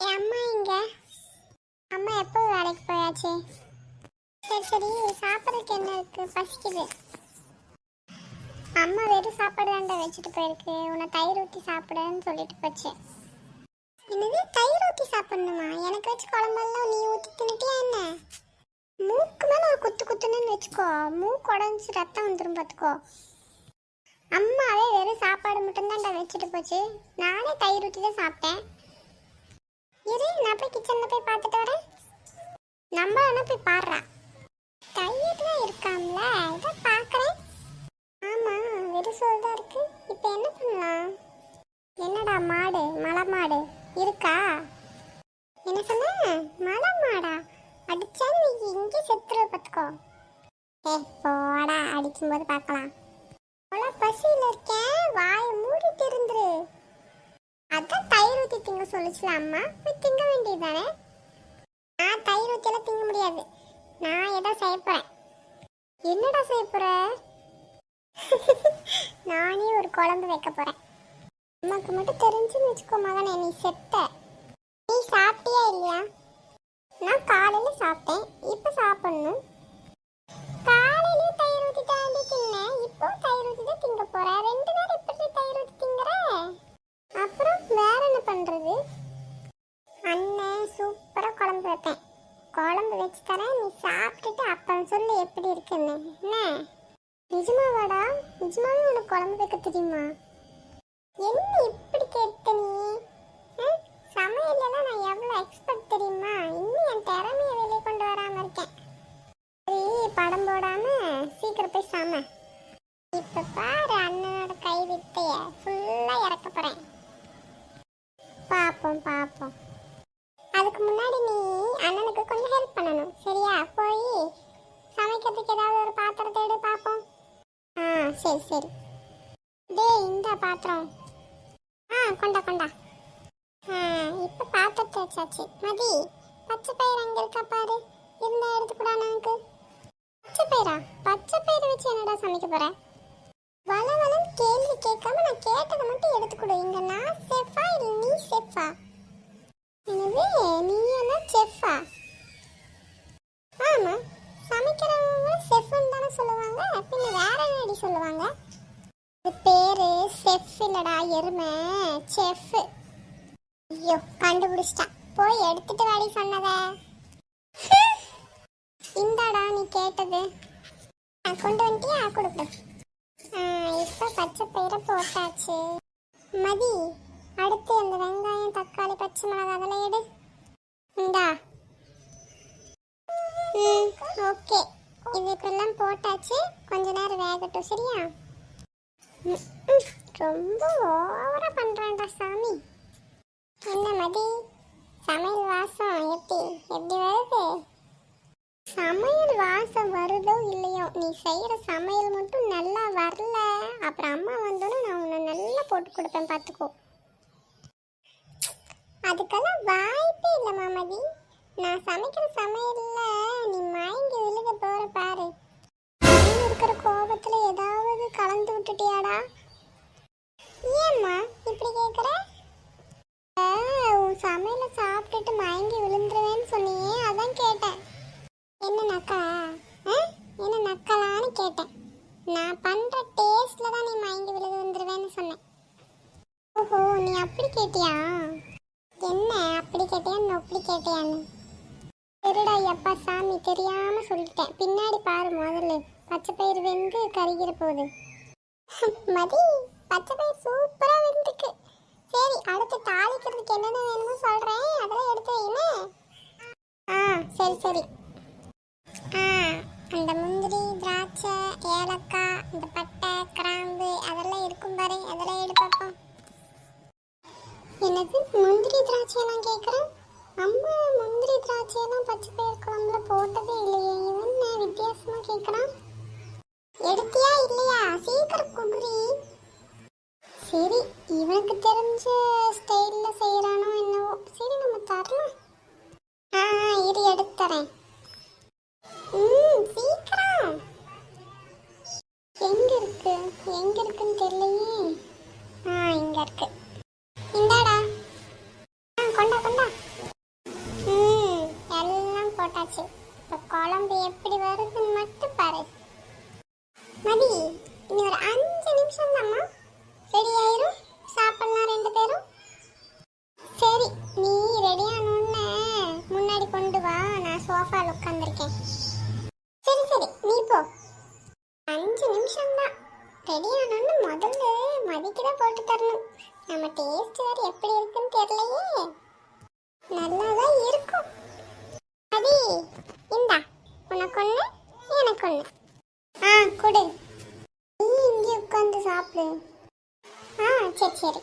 அம்மா இங்க அம்மா எப்போ வேலைக்கு போயாச்சு? சரி சரி, சாப்பிட்றதுக்கு என்ன இருக்கு? பசிக்குது. அம்மா வெறும் சாப்பாடு தாண்டா வச்சுட்டு போயிருக்கு. உன்னை தயிர் ஊற்றி சாப்பிடுன்னு சொல்லிட்டு போச்சு. என்னது தயிர் ஊற்றி சாப்பிடணுமா? எனக்கு வச்சு குழம்பெல்லாம் நீ ஊற்றி தின்னுட்டியா என்ன? மூக்கு மேலே ஒரு குத்து குத்துன்னு வச்சுக்கோ, மூக்கு உடஞ்சி ரத்தம் வந்துடும் பார்த்துக்கோ. அம்மாவே வெறும் சாப்பாடு மட்டும்தான்டா வச்சுட்டு போச்சு. நானே தயிர் ஊற்றி தான் சாப்பிட்டேன். இரு, நான் போய் கிச்சனில் போய் பார்த்துட்டு வரேன். நம்ம என்ன போய் பாடுறா, தயிர் தான் இருக்காம்ல, இதை பார்க்குறேன். ஆமாம், வெறும் சோறு தான் இருக்கு. இப்போ என்ன பண்ணலாம்? என்னடா மாடு, மலை மாடு இருக்கா? என்ன சொன்ன? மலை மாடா? அடிச்சாலும் நீ இங்கே செத்துருவ பார்த்துக்கோ. போடா, அடிக்கும்போது பார்க்கலாம். அவ்வளோ பசியில் இருக்கேன், வாயை மூடிட்டு இருந்துரு. அதான் தயிர் ஊற்றி திங்க சொல்லிச்சுல அம்மா, போய் திங்க வேண்டியதானே. நான் தயிர் ஊற்றியெல்லாம் திங்க முடியாது. நான் ஏதோ செய்ய போகிறேன். என்னடா செய்ய போகிற? நானே ஒரு குழம்பு வைக்க போகிறேன். அம்மாவுக்கு மட்டும் தெரிஞ்சுன்னு வச்சுக்கோ மகனே, நீ செத்த. நீ சாப்பிட்டியா இல்லையா? நான் காலையில் சாப்பிட்டேன், இப்போ சாப்பிடணும். காலையிலேயும் தயிர் ஊற்றி தாண்டி தின்னேன், இப்போ தயிர் ஊற்றி தான் திங்க போகிறேன். 2 நேரம் எப்படி தயிர் ஊற்றி திங்குற? அப்புறம் வேற என்ன பண்ணுறது? அண்ணன் சூப்பராக குழம்பு வைப்பேன். குழம்பு வச்சு தரேன், நீ சாப்பிட்டுட்டு அப்புறம் சொல்லு எப்படி இருக்குன்னு. என்ன நிஜமாவாடா? நிஜமாவே உனக்கு குழம்பு வைக்க தெரியுமா? என்ன இப்படி கேட்ட நீ? சமையல்லாம் நான் எவ்வளோ எக்ஸ்பர்ட் தெரியுமா? இன்னும் என் திறமையை வெளியே கொண்டு வராமல் இருக்கேன். சரி, படம் போடாம சீக்கிரம் போய் சமை. இப்போ பாரு, அண்ணனோட கை வித்தைய ஃபுல்லாக இறக்க போகிறேன். பார்ப்போம் பார்ப்போம். அதுக்கு முன்னாடி நீ அண்ணனுக்கு கொஞ்சம் ஹெல்ப் பண்ணணும், சரியா? போய் சமைக்கிறதுக்கு ஏதாவது ஒரு பாத்திரத்தை எடு பார்ப்போம். சரி சரி. டேய், இந்த பாத்திரம். கொண்டா கொண்டா. இப்போ பாத்திரத்தை வச்சாச்சு. மதி, பச்சை பயிர் அங்கே இருக்கா பாரு, இருந்தா எடுத்துக்கூடா எனக்கு. பச்சை பயிரா? பச்சை பயிரை வச்சு என்னடா சமைக்க போற? வளவளன்னு கேள்வி கேட்காம நான் கேட்டதை மட்டும் எடுத்துக்கூட. இங்க நான் செஃபா இல்லை நீ செஃபா? எனவே நீ என்ன செஃபா? ஆமா, சமைக்கிறவங்க செஃப்னு தானே சொல்லுவாங்க, பின்ன வேற என்னடி சொல்லுவாங்க? இது பேரு செஃப் இல்லடா எருமை, செஃப். ஐயோ, கண்டுபிடிச்சிட்டா. போய் எடுத்துட்டு வாடி சொன்னத. இந்தாடா நீ கேட்டது. கொண்டு வந்துட்டியா? கொடுக்கு. இப்போ பச்சை பயிரை போட்டாச்சு. மதி, அடுத்து அந்த வெங்காயம் தக்காளி பச்சை மிளகாய் அதெல்லாம் எடு. இந்தா. ஓகே, இதுக்கெல்லாம் போட்டாச்சு. கொஞ்ச நேரம் வேகட்டும், சரியா? ரொம்ப ஓவரா பண்றான்டா சாமி. என்ன மதி, சமையல் வாசம் எப்படி வருது? சமையல் வாசம் வருதோ இல்லையோ, நீ செய்யற சமையல் மட்டும் நல்லா வரல, அப்புறம் அம்மா வந்தோன்னு நான் உன்னை நல்லா போட்டு கொடுப்பேன் பார்த்துக்கோ. அதுக்கெல்லாம் வாய்ப்பே இல்லை மாமதி. நான் சமைக்கிற சமையல்ல நீ மயங்கி விழுக போற பாரு. இருக்கிற கோபத்துல ஏதாவது கலந்து விட்டுட்டியாடா? ஏம்மா இப்படி கேட்குற? உன் சமையலை சாப்பிட்டுட்டு மயங்கி விழுந்துருவேன்னு சொன்னியே, அதான் கேட்டேன். என்ன நக்கலா? என்ன நக்கலான்னு கேட்டேன். நான் பண்ற டேஸ்ட்ல தான் நீ மயங்கி விழுந்துருவேன்னு சொன்னேன். ஓஹோ, நீ அப்படி கேட்டியா? என்ன அப்படி கேட்டியா நொப்படி கேட்டியான்னு? சரிடா எப்பா சாமி, தெரியாம சொல்லிட்டேன். பின்னாடி பாரு, முதல்ல பச்சை பயிர் வெந்து கருகிற போகுது. மதி, பச்சை பயிர் சூப்பரா வெந்துருக்கு. சரி, அடுத்து தாளிக்கிறதுக்கு என்னென்ன வேணுமோ சொல்றேன், அதெல்லாம் எடுத்து வையுமே. சரி சரி. அந்த முந்திரி திராட்சை ஏலக்காய் இந்த பட்டை கிராம்பு அதெல்லாம் இருக்கும் பாரு, அதெல்லாம் எடு பார்ப்போம். என்னது முந்திரி திராட்சையெல்லாம் கேட்குறேன்? அம்மா முந்திரி திராட்சையெல்லாம் பச்சை பயிர் குழம்புல போட்டதே இல்லையே, இவன் வித்தியாசமா கேட்குறான். எடுத்தியா இல்லையா? சீக்கிரம் குடுறி. சரி, இவனுக்கு தெரிஞ்ச ஸ்டைல்ல செய்யறானோ என்னவோ. சரி, நம்ம தரலாம். இரு, எடுத்து தரேன். சீக்கிரம். எங்க இருக்குன்னு தெரியலையே. இங்க இருக்கு. இந்தாடா. கொண்டா கொண்டா. குழம்பு எப்படி வருதுன்னு மட்டும் பாரு. மதி, இனி ஒரு 5 நிமிஷம் தாம்மா ரெடி ஆயிரும். சாப்பிடலாம் 2 பேரும். சரி, நீ ரெடி ஆனோன்னு முன்னாடி கொண்டு வா, நான் சோஃபால உட்காந்துருக்கேன். சரி சரி, நீ போ. 5 நிமிஷம் தான். ரெடி ஆனோன்னு முதல்ல மதிக்கு தான் போட்டு தரணும். நம்ம டேஸ்ட் வேறு எப்படி இருக்குன்னு தெரியலையே. நல்லா தான் இருக்கும். மதி, இந்தா, உனக்கு ஒன்று எனக்கு ஒன்று. கொடு. நீ இங்கே உட்காந்து சாப்பிடு. சரி சரி.